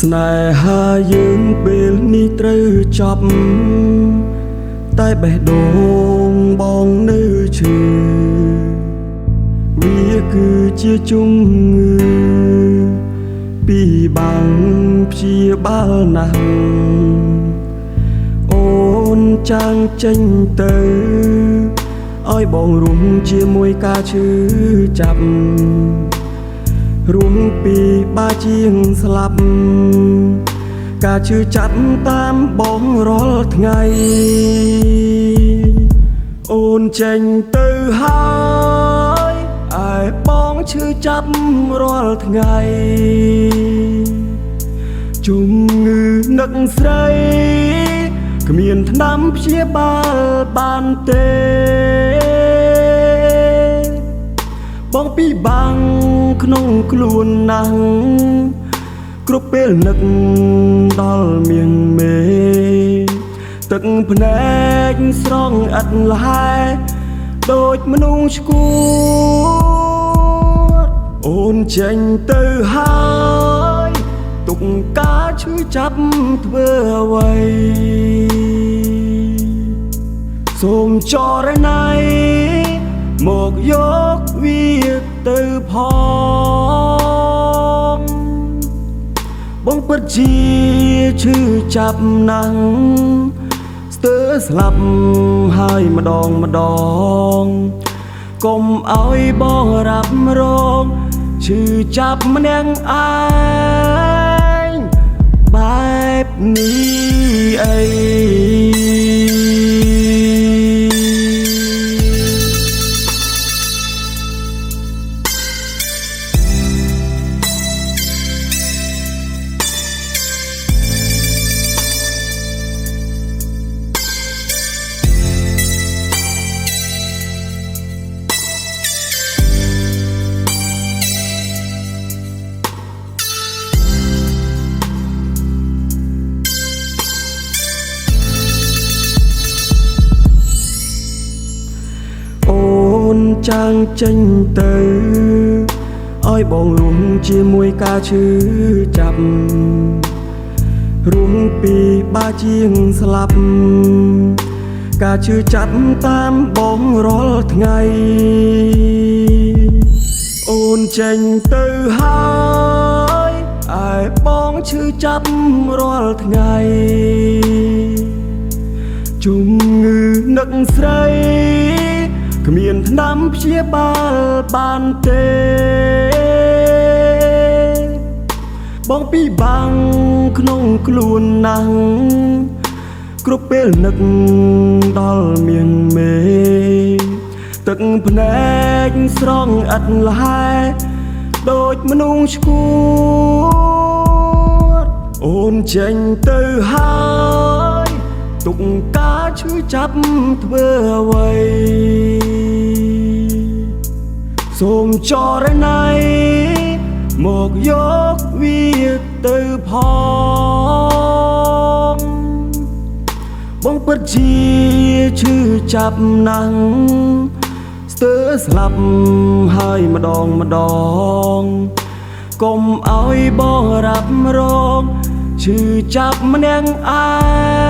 ស្នេហាយើងពេលនេះត្រូវចប់តែបេះដូងបងនៅឈឺវាគឺជាជំងឺពីបាំងព្យាបាលណាស់អូនចាំងចេញទៅឲ្យបងរួមជាមួយការឈឺចាប់រួមពីបាជាងស្លាប់ការឈឺចាប់តាមបងរាល់ថ្ងៃអូនចេញទៅហើយឯបងឈឺចាប់រាល់ថ្ងៃជំងឺនឹកស្រីគ្មានថ្នាំព្យាបាលបានទេបងពិបាកក្នុងខ្លួនណាស់គ្រប់ពេលនឹកដល់មៀងមេទឹកភ្នែកស្រង់ឥតលហែដូចមនុស្សឈួតអូនចេញទៅហើយទុកការឈឺចាប់ធ្វើអ្វីសូមចរណៃមកយកវាទៅផងបងពិតជាឈឺចាប់ណាស់ស្ទើរស្លាប់ហើយម្ដងកុំឲ្យបងរ៉ាប់រងឈឺចាប់ម្នាក់ឯងបែបនេះអីចាំងចេញទៅឲ្យបងរួមជាមួយការឈឺចាប់រួមពីបាជាងស្លាប់ការឈឺចាប់តាមបងរាល់ថ្ងៃអូនចេញទៅហើយឯបងឈឺចាប់រាល់ថ្ងៃជំងឺនឹកស្រីគ្មានថ្នាំព្យាបាលបានទេបងពិបាកក្នុងខ្លួនណាស់គ្រប់ពេលនឹកដល់មៀងមេទឹកភ្នែកស្រង់ឥតលហែដូចមនុស្សឈួតអូនចេញទៅហើយទុកការឈឺចាប់ធ្វើអ្វីសូមចរណៃមកយកវាទៅផងបងពិតជាឈឺចាប់ណាស់ស្ទើរស្លាប់ហើយម្ដងកុំឲ្យបងរ៉ាប់រងឈឺចាប់ម្នាក់ឯង